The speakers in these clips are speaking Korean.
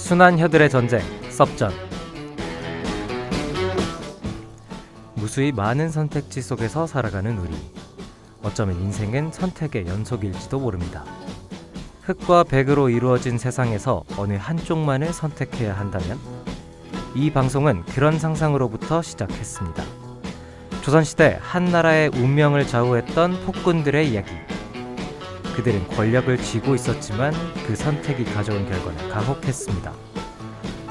순한 혀들의 전쟁, 섭전. 무수히 많은 선택지 속에서 살아가는 우리. 어쩌면 인생은 선택의 연속일지도 모릅니다. 흑과 백으로 이루어진 세상에서 어느 한쪽만을 선택해야 한다면? 이 방송은 그런 상상으로부터 시작했습니다. 조선시대 한 나라의 운명을 좌우했던 폭군들의 이야기. 그들은 권력을 쥐고 있었지만 그 선택이 가져온 결과는 가혹했습니다.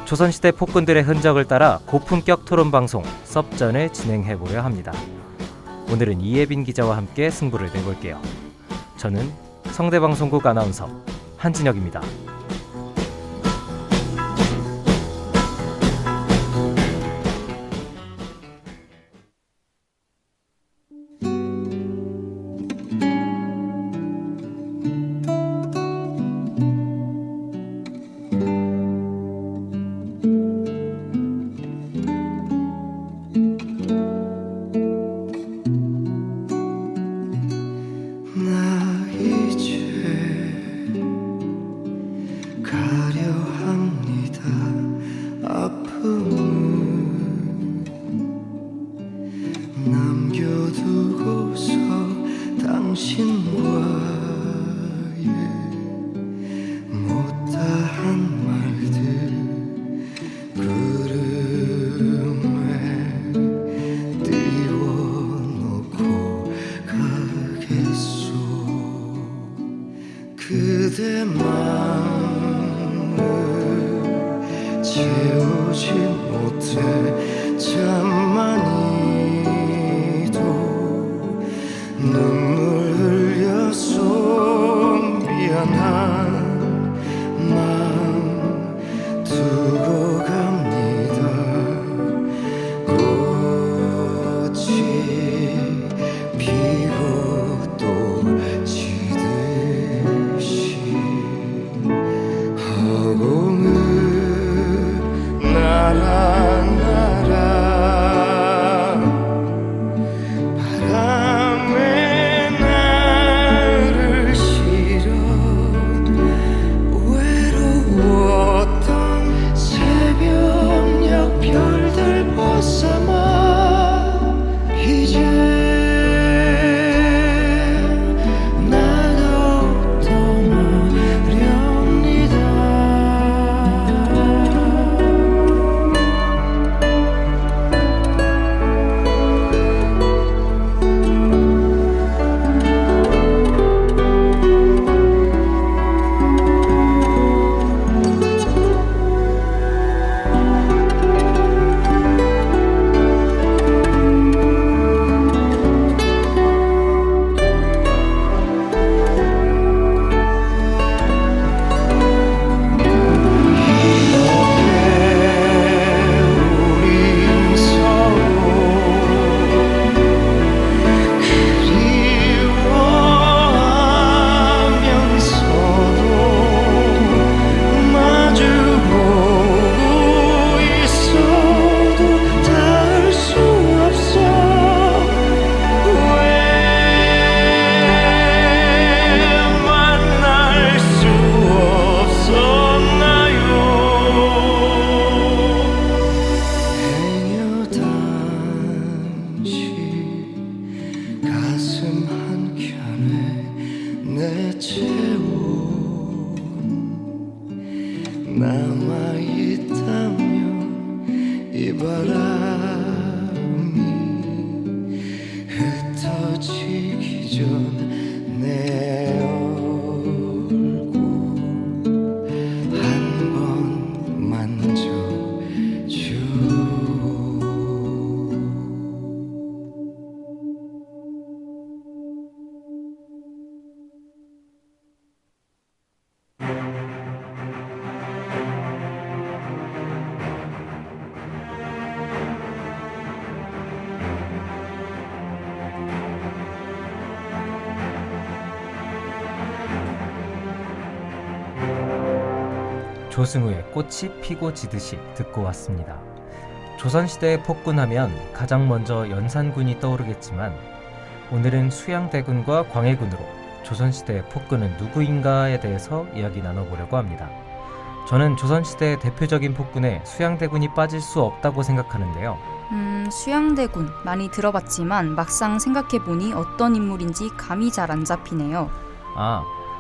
조선시대 폭군들의 흔적을 따라 고품격 토론방송 섭전을 진행해보려 합니다. 오늘은 이예빈 기자와 함께 승부를 내볼게요. 저는 성대방송국 아나운서 한진혁입니다. 그대 마음을 채우지 못해 잠만이도 눈물 흘려서 미안한 마음 두고 갑니다. 꽃이 피고 또 허공은 날아 바람에 나를 실어 외로웠던 새벽녘 별들 벗삼아 이제 나도 떠나렵니다. 가슴 한켠에 내채운 남아있다면 이 바람이 흩어지기 전 내 얼굴 한 번 만져주고. 조승우의 꽃이 피고 지듯이 듣고 왔습니다. 조선시대의 폭군하면 가장 먼저 연산군이 떠오르겠지만 오늘은 수양대군과 광해군으로 조선시대의 폭군은 누구인가에 대해서 이야기 나눠보려고 합니다. 저는 조선시대의 대표적인 폭군에 수양대군이 빠질 수 없다고 생각하는데요. 수양대군 많이 들어봤지만 막상 생각해보니 어떤 인물인지 감이 잘 안 잡히네요.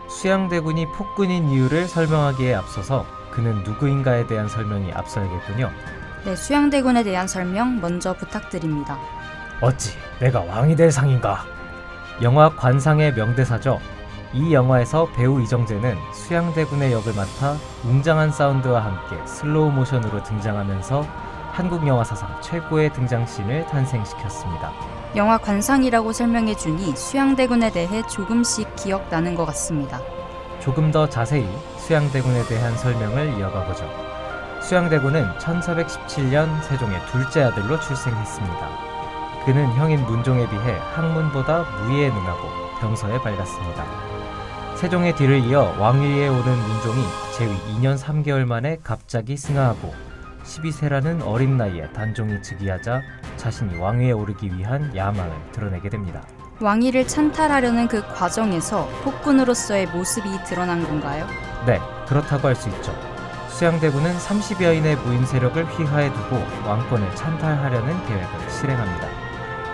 수양대군이 폭군인 이유를 설명하기에 앞서서 그는 누구인가에 대한 설명이 앞서야겠군요. 네, 수양대군에 대한 설명 먼저 부탁드립니다. 어찌 내가 왕이 될 상인가? 영화 관상의 명대사죠. 이 영화에서 배우 이정재는 수양대군의 역을 맡아 웅장한 사운드와 함께 슬로우 모션으로 등장하면서 한국 영화 사상 최고의 등장씬을 탄생시켰습니다. 영화 관상이라고 설명해주니 수양대군에 대해 조금씩 기억나는 것 같습니다. 조금 더 자세히 수양대군에 대한 설명을 이어가보죠. 수양대군은 1417년 세종의 둘째 아들로 출생했습니다. 그는 형인 문종에 비해 학문보다 무예에 능하고 병서에 밝았습니다. 세종의 뒤를 이어 왕위에 오른 문종이 재위 2년 3개월 만에 갑자기 승하하고 12세라는 어린 나이에 단종이 즉위하자 자신이 왕위에 오르기 위한 야망을 드러내게 됩니다. 왕위를 찬탈하려는 그 과정에서 폭군으로서의 모습이 드러난 건가요? 네, 그렇다고 할 수 있죠. 수양대군은 30여인의 무인 세력을 휘하에 두고 왕권을 찬탈하려는 계획을 실행합니다.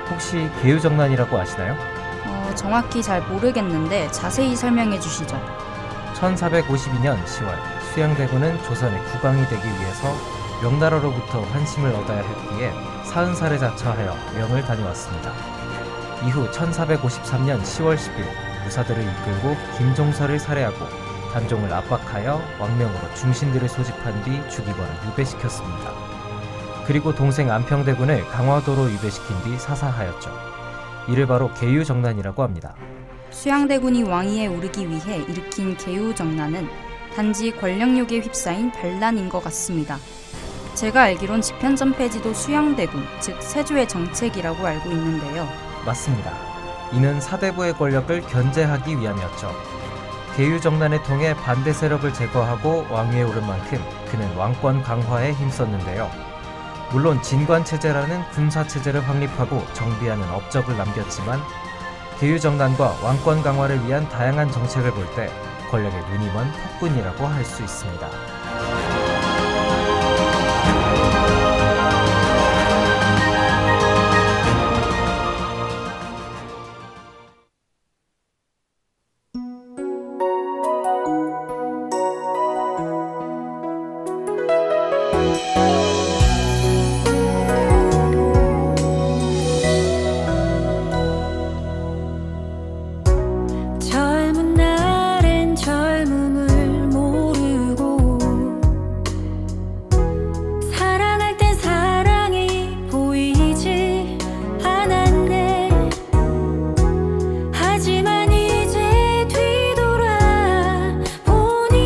혹시 계유정난이라고 아시나요? 정확히 잘 모르겠는데 자세히 설명해 주시죠. 1452년 10월 수양대군은 조선의 국왕이 되기 위해서 명나라로부터 환심을 얻어야 했기에 40살에 자처하여 명을 다녀왔습니다. 이후 1453년 10월 10일 무사들을 이끌고 김종서를 살해하고 단종을 압박하여 왕명으로 중신들을 소집한 뒤 주기벌을 유배시켰습니다. 그리고 동생 안평대군을 강화도로 유배시킨 뒤 사사하였죠. 이를 바로 계유정난이라고 합니다. 수양대군이 왕위에 오르기 위해 일으킨 계유정난은 단지 권력욕에 휩싸인 반란인 것 같습니다. 제가 알기론 집현전 폐지도 수양대군, 즉 세조의 정책이라고 알고 있는데요. 맞습니다. 이는 사대부의 권력을 견제하기 위함이었죠. 계유정난을 통해 반대 세력을 제거하고 왕위에 오른 만큼 그는 왕권 강화에 힘썼는데요. 물론 진관체제라는 군사체제를 확립하고 정비하는 업적을 남겼지만 계유정난과 왕권 강화를 위한 다양한 정책을 볼 때 권력의 눈이 먼 폭군이라고 할 수 있습니다. 젊은 날엔 젊음을 모르고 사랑할 땐 사랑이 보이지 않았네. 하지만 이제 뒤돌아보니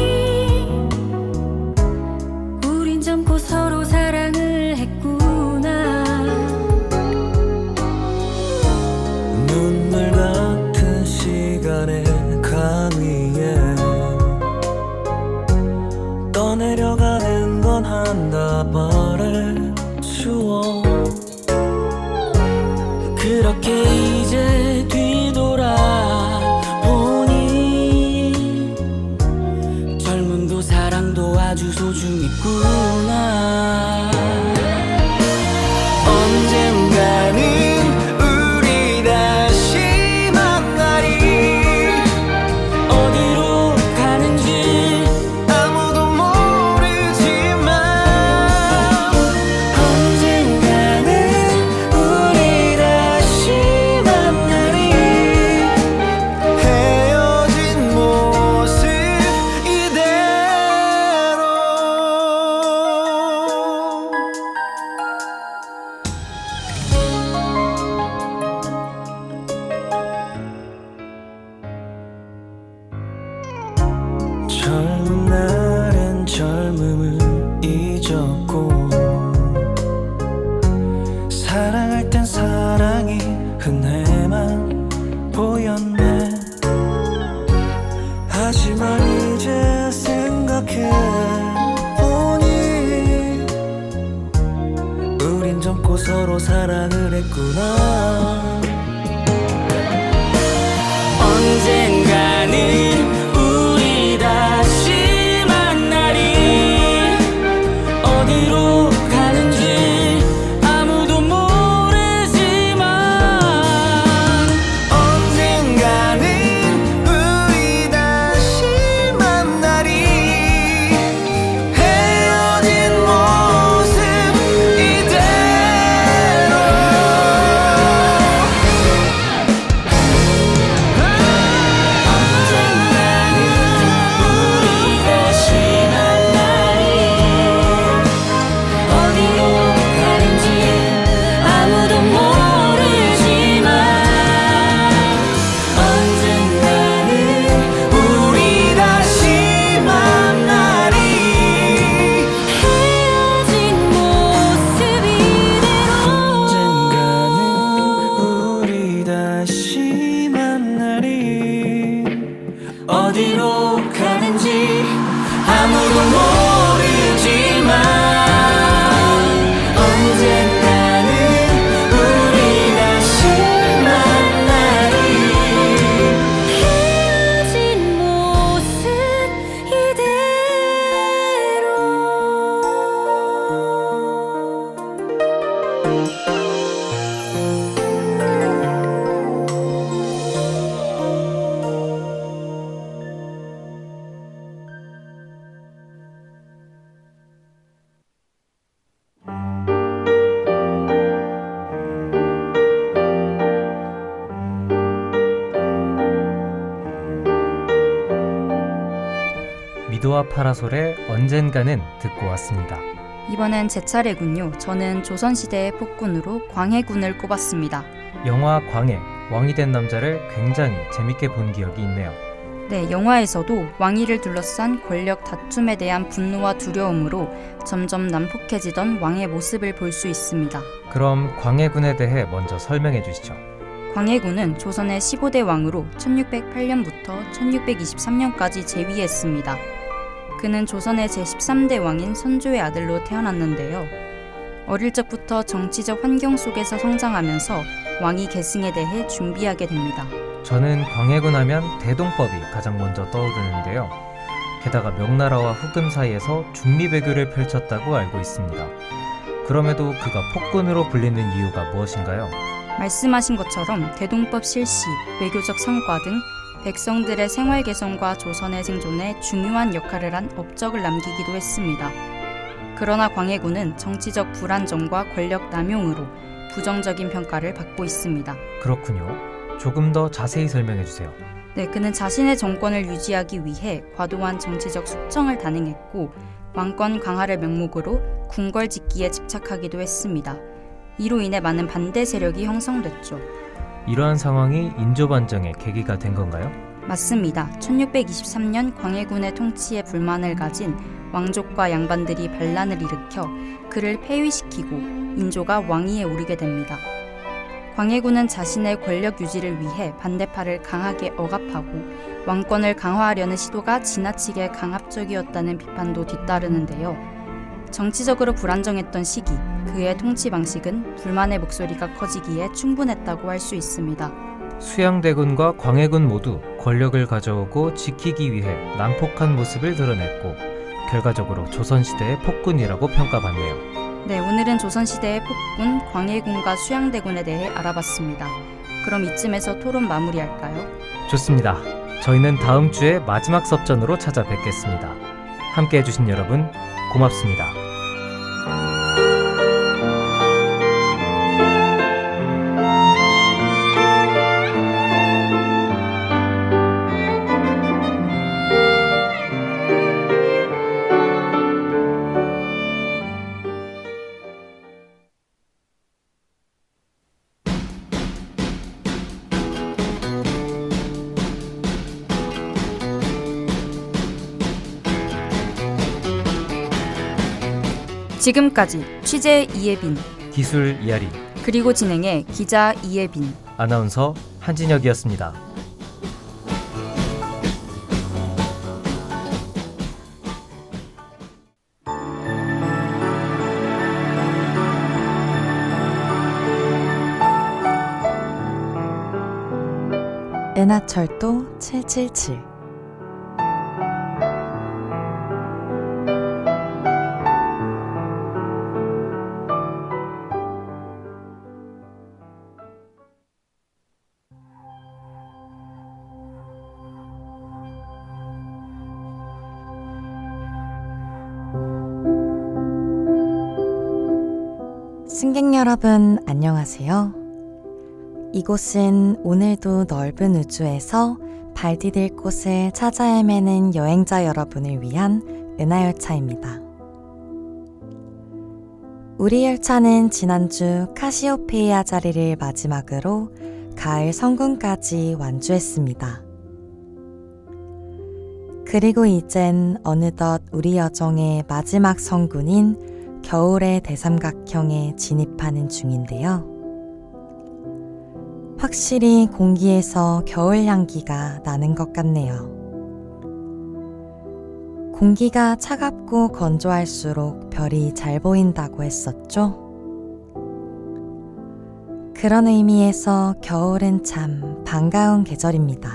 우린 젊고 서로 사랑을 했구나. 눈물 같은 시간의 강 위에 떠내려가는 건 한 다발의 추억. 그렇게 이제 뒤돌아보니 젊음도 사랑도 아주 소중했구나. 언젠가는 우리 다시 만나리. 어디로 가는지 아무도 모르지만 언젠가는 우리 다시 만나리. 헤어진 모습 이대로. 젊은 날엔 젊음을 잊었고 사랑할 땐 사랑이 흔해만 보였네. 하지만 이제 생각해 보니 우린 젊고 서로 사랑을 했구나. 언젠가는 우리 다시 만나리. 미도와 파라솔의 언젠가는 듣고 왔습니다. 이번엔 제 차례군요. 저는 조선시대의 폭군으로 광해군을 꼽았습니다. 영화 광해, 왕이 된 남자를 굉장히 재밌게 본 기억이 있네요. 네, 영화에서도 왕위를 둘러싼 권력 다툼에 대한 분노와 두려움으로 점점 난폭해지던 왕의 모습을 볼 수 있습니다. 그럼 광해군에 대해 먼저 설명해 주시죠. 광해군은 조선의 15대 왕으로 1608년부터 1623년까지 재위했습니다. 그는 조선의 제13대 왕인 선조의 아들로 태어났는데요. 어릴 적부터 정치적 환경 속에서 성장하면서 왕위 계승에 대해 준비하게 됩니다. 저는 광해군 하면 대동법이 가장 먼저 떠오르는데요. 게다가 명나라와 후금 사이에서 중미외교를 펼쳤다고 알고 있습니다. 그럼에도 그가 폭군으로 불리는 이유가 무엇인가요? 말씀하신 것처럼 대동법 실시, 외교적 성과 등 백성들의 생활 개선과 조선의 생존에 중요한 역할을 한 업적을 남기기도 했습니다. 그러나 광해군은 정치적 불안정과 권력 남용으로 부정적인 평가를 받고 있습니다. 그렇군요. 조금 더 자세히 설명해 주세요. 네, 그는 자신의 정권을 유지하기 위해 과도한 정치적 숙청을 단행했고 왕권 강화를 명목으로 궁궐 짓기에 집착하기도 했습니다. 이로 인해 많은 반대 세력이 형성됐죠. 이러한 상황이 인조반정의 계기가 된 건가요? 맞습니다. 1623년 광해군의 통치에 불만을 가진 왕족과 양반들이 반란을 일으켜 그를 폐위시키고 인조가 왕위에 오르게 됩니다. 광해군은 자신의 권력 유지를 위해 반대파를 강하게 억압하고 왕권을 강화하려는 시도가 지나치게 강압적이었다는 비판도 뒤따르는데요. 정치적으로 불안정했던 시기, 그의 통치 방식은 불만의 목소리가 커지기에 충분했다고 할 수 있습니다. 수양대군과 광해군 모두 권력을 가져오고 지키기 위해 난폭한 모습을 드러냈고 결과적으로 조선시대의 폭군이라고 평가받네요. 네, 오늘은 조선시대의 폭군, 광해군과 수양대군에 대해 알아봤습니다. 그럼 이쯤에서 토론 마무리할까요? 좋습니다. 저희는 다음 주에 마지막 섭전으로 찾아뵙겠습니다. 함께 해주신 여러분 고맙습니다. 지금까지 취재 이예빈, 기술 이하리, 그리고 진행의 기자 이예빈, 아나운서 한진혁이었습니다. 은하철도 777 승객 여러분 안녕하세요. 이곳은 오늘도 넓은 우주에서 발 디딜 곳을 찾아 헤매는 여행자 여러분을 위한 은하열차입니다. 우리 열차는 지난주 카시오페이아 자리를 마지막으로 가을 성군까지 완주했습니다. 그리고 이젠 어느덧 우리 여정의 마지막 성군인 겨울의 대삼각형에 진입하는 중인데요. 확실히 공기에서 겨울 향기가 나는 것 같네요. 공기가 차갑고 건조할수록 별이 잘 보인다고 했었죠? 그런 의미에서 겨울은 참 반가운 계절입니다.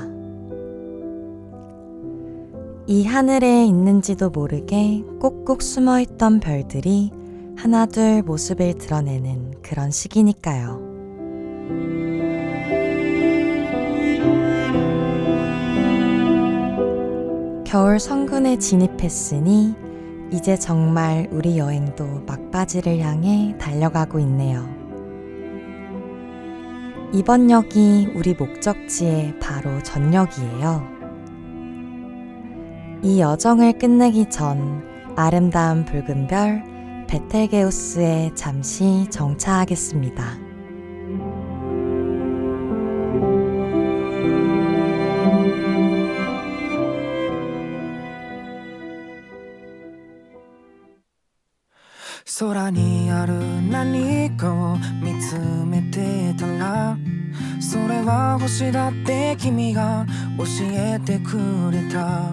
이 하늘에 있는지도 모르게 꼭꼭 숨어있던 별들이 하나둘 모습을 드러내는 그런 시기니까요. 겨울 성군에 진입했으니 이제 정말 우리 여행도 막바지를 향해 달려가고 있네요. 이번 역이 우리 목적지의 바로 전역이에요. 이 여정을 끝내기 전 아름다운 붉은 별 베텔게우스에 잠시 정차하겠습니다.空にある何かを見つめてたら、それは星だって君が教えてくれた。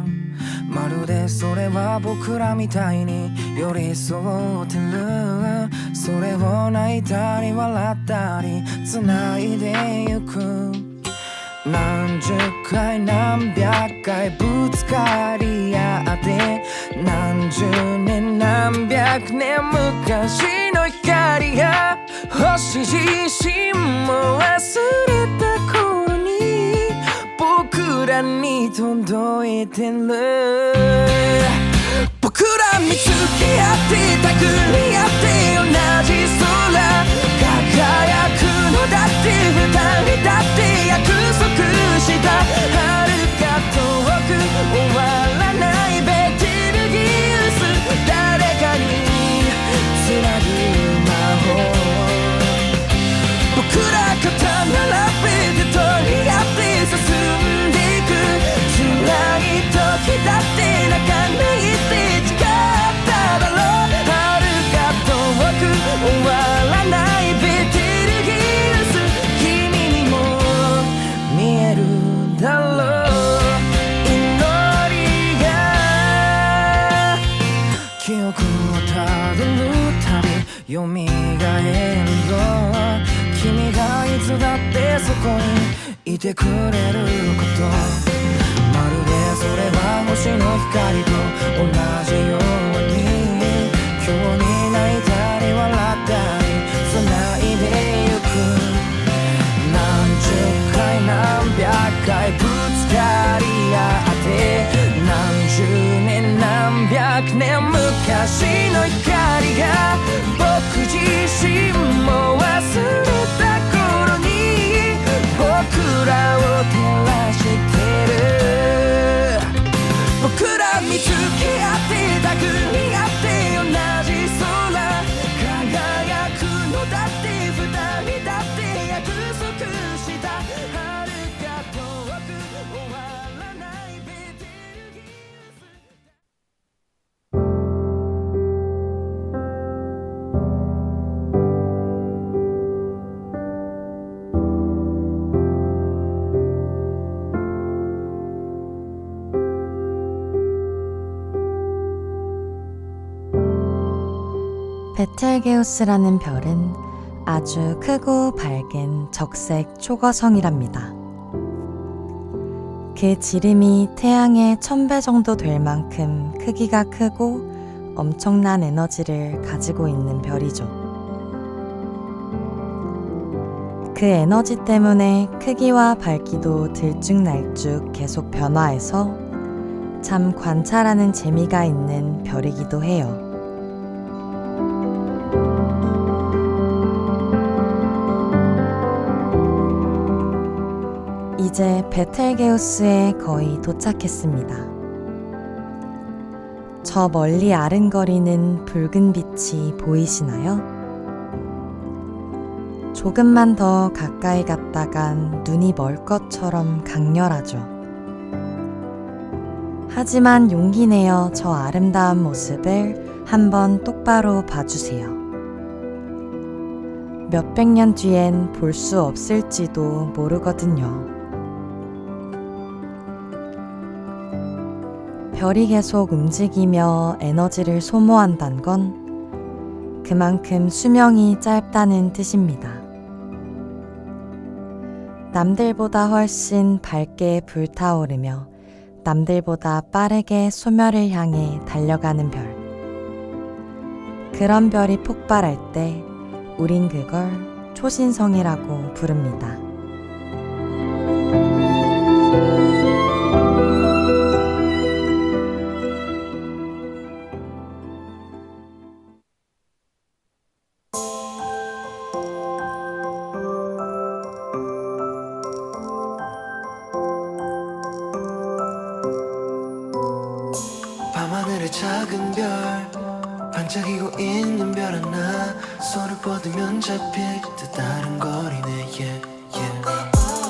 まるでそれは僕らみたいに寄り添ってる。それを泣いたり笑ったり繋いでゆく。何十回何百回ぶつかり合って、何十年何百年昔の光が星自身も忘れた頃に僕らに届いてる。僕ら見つけ合って手繰り合って同じ空輝くのだって、二人だって約束した遥か遠く終わらないベテルギウス、誰かにつなぐ魔法。僕ら肩並べて取り合って進んでいく。辛い時だって泣かないって誓っただろう。遥か遠く終わらないベテルギウス、君にも見えるだろう。祈りが記憶をたどるたび蘇るよ。君がいつだってそこにいてくれること、まるでそれは星の光と同じように、今日に泣いたり笑ったり繋いでゆく。何十回何百回ぶつかり合って、何十年何百年昔の光が僕自身も忘れた頃に僕らを照らしてる。僕ら見つけ合って手繰り合って同じ空輝くのだって、二人だって約束した遥か遠く終わらないベテルギウス。베텔게우스라는 별은 아주 크고 밝은 적색 초거성이랍니다. 그 지름이 태양의 1000배 정도 될 만큼 크기가 크고 엄청난 에너지를 가지고 있는 별이죠. 그 에너지 때문에 크기와 밝기도 들쭉날쭉 계속 변화해서 참 관찰하는 재미가 있는 별이기도 해요. 이제 베텔게우스에 거의 도착했습니다. 저 멀리 아른거리는 붉은 빛이 보이시나요? 조금만 더 가까이 갔다간 눈이 멀 것처럼 강렬하죠. 하지만 용기 내어 저 아름다운 모습을 한번 똑바로 봐주세요. 몇백 년 뒤엔 볼 수 없을지도 모르거든요. 별이 계속 움직이며 에너지를 소모한다는 건 그만큼 수명이 짧다는 뜻입니다. 남들보다 훨씬 밝게 불타오르며 남들보다 빠르게 소멸을 향해 달려가는 별. 그런 별이 폭발할 때 우린 그걸 초신성이라고 부릅니다. 밤하늘의 작은 별 반짝이고 있는 별 하나 손을 뻗으면 잡힐 듯 아른거리네 yeah, yeah.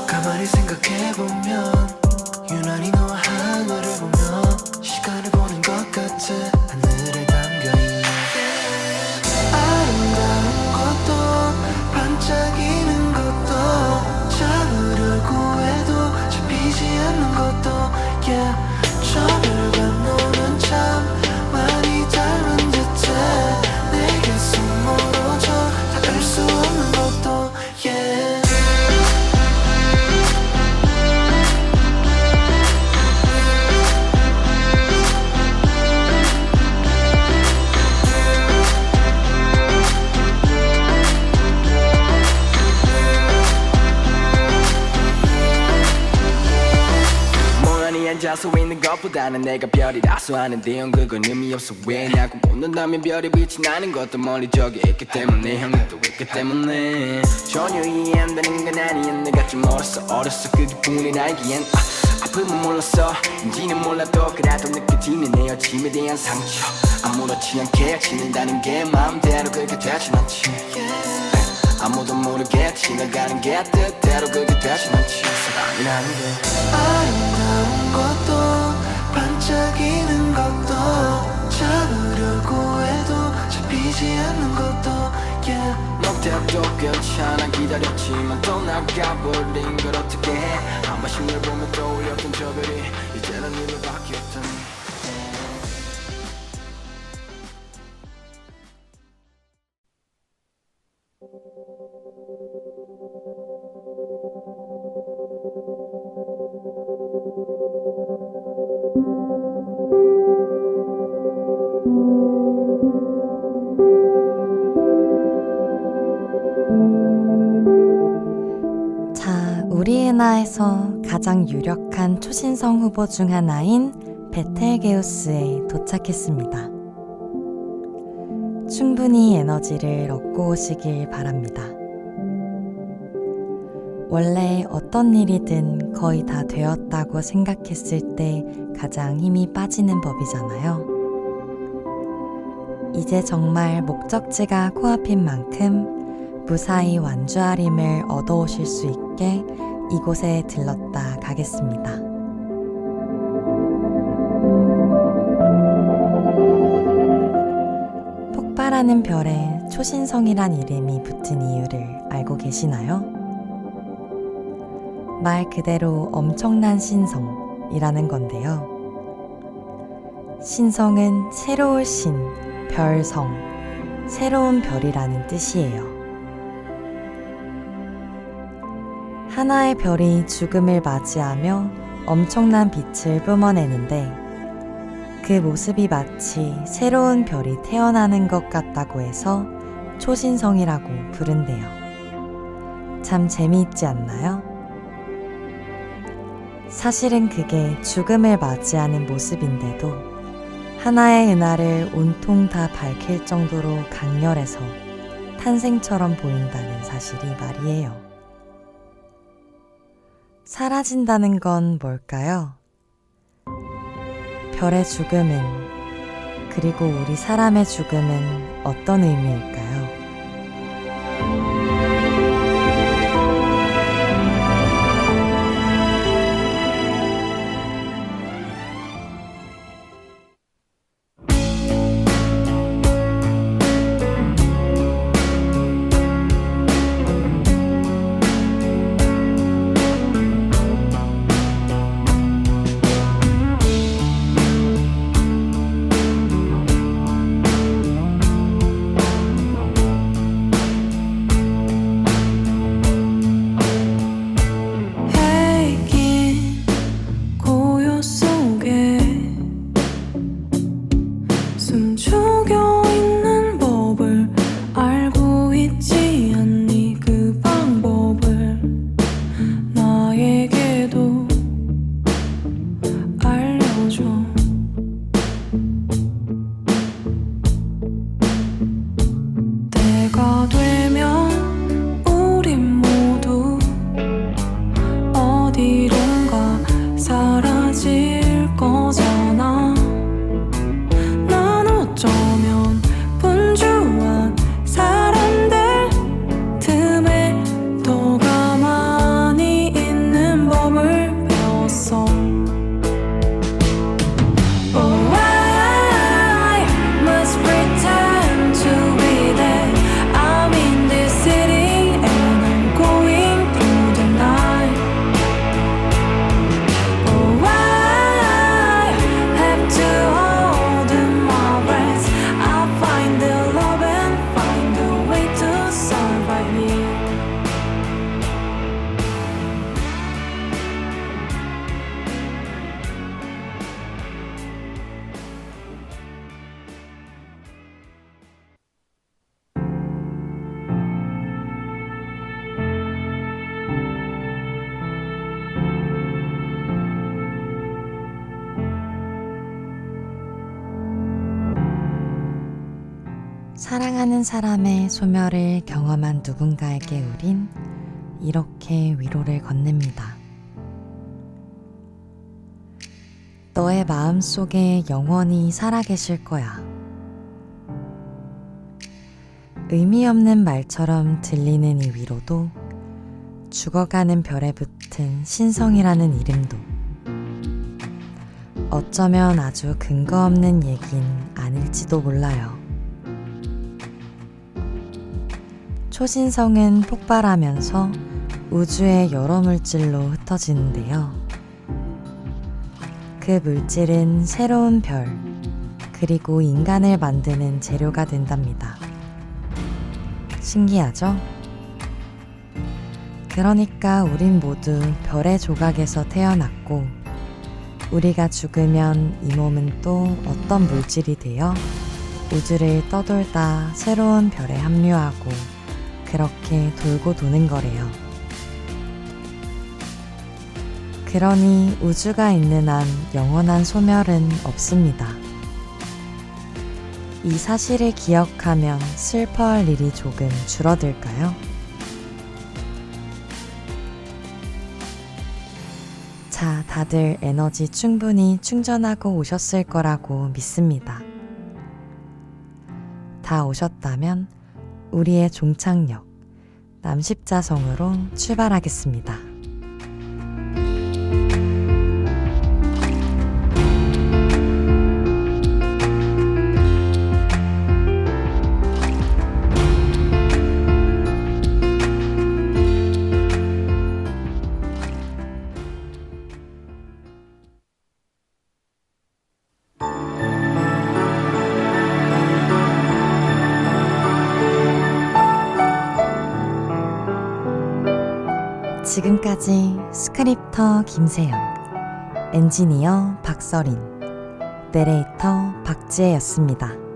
가만히 생각해보면 유난히 너와 하늘을 보면 시간을 보는 것 같아 하늘에 담겨있네 아름다운 것도 반짝이는 것도 잡으려고 해도 잡히지 않는 것도 yeah. 저 별과 너는 참 많이 닮은 듯해 내게서 멀어져 닿을 수 없는 것도 yeah. 앉아서 있는 것보다는 내가 별이라서 하는데 형 그건 의미 없어 왜냐고 묻는다면 별이 빛이 나는 것도 멀리 저기 있기 때문에 형은 또 있기 때문에 전혀 이해 안 되는 건 아니야 내가 좀 어렸어 그뿐이 알기엔 아픔은 몰랐어 인지는 몰라도 그래도 느껴지는 내 여짐에 대한 상처 아무렇지 않게 지낸다는 게 마음대로 그게 되진 않지 아무도 모르게 지나가는 게 뜻대로 그게 되진 않지 사랑이라는 게 아름다운 것도 반짝이는 것도 잡으려고 해도 잡히지 않는 것도 yeah. 넉대도 괜찮아 기다렸지만 또 나가버린 걸 어떻게 해 한 번씩 널 보면 떠올렸던 저 별이 이제는 일로 바뀌었다니 자, 우리 은하에서 가장 유력한 초신성 후보 중 하나인 베텔게우스에 도착했습니다. 충분히 에너지를 얻고 오시길 바랍니다. 원래 어떤 일이든 거의 다 되었다고 생각했을 때 가장 힘이 빠지는 법이잖아요. 이제 정말 목적지가 코앞인 만큼 무사히 완주하림을 얻어오실 수 있게 이곳에 들렀다 가겠습니다. 폭발하는 별에 초신성이란 이름이 붙은 이유를 알고 계시나요? 말 그대로 엄청난 신성이라는 건데요. 신성은 새로울 신, 별성, 새로운 별이라는 뜻이에요. 하나의 별이 죽음을 맞이하며 엄청난 빛을 뿜어내는데 그 모습이 마치 새로운 별이 태어나는 것 같다고 해서 초신성이라고 부른대요. 참 재미있지 않나요? 사실은 그게 죽음을 맞이하는 모습인데도 하나의 은하를 온통 다 밝힐 정도로 강렬해서 탄생처럼 보인다는 사실이 말이에요. 사라진다는 건 뭘까요? 별의 죽음은, 그리고 우리 사람의 죽음은 어떤 의미일까요? 사랑하는 사람의 소멸을 경험한 누군가에게 우린 이렇게 위로를 건넵니다. 너의 마음 속에 영원히 살아계실 거야. 의미 없는 말처럼 들리는 이 위로도 죽어가는 별에 붙은 신성이라는 이름도 어쩌면 아주 근거 없는 얘긴 아닐지도 몰라요. 초신성은 폭발하면서 우주의 여러 물질로 흩어지는데요. 그 물질은 새로운 별, 그리고 인간을 만드는 재료가 된답니다. 신기하죠? 그러니까 우린 모두 별의 조각에서 태어났고, 우리가 죽으면 이 몸은 또 어떤 물질이 되어 우주를 떠돌다 새로운 별에 합류하고 그렇게 돌고 도는 거래요. 그러니 우주가 있는 한 영원한 소멸은 없습니다. 이 사실을 기억하면 슬퍼할 일이 조금 줄어들까요? 자, 다들 에너지 충분히 충전하고 오셨을 거라고 믿습니다. 다 오셨다면 우리의 종착역 남십자성으로 출발하겠습니다. 지금까지 스크립터 김세연, 엔지니어 박서린, 내레이터 박지혜였습니다.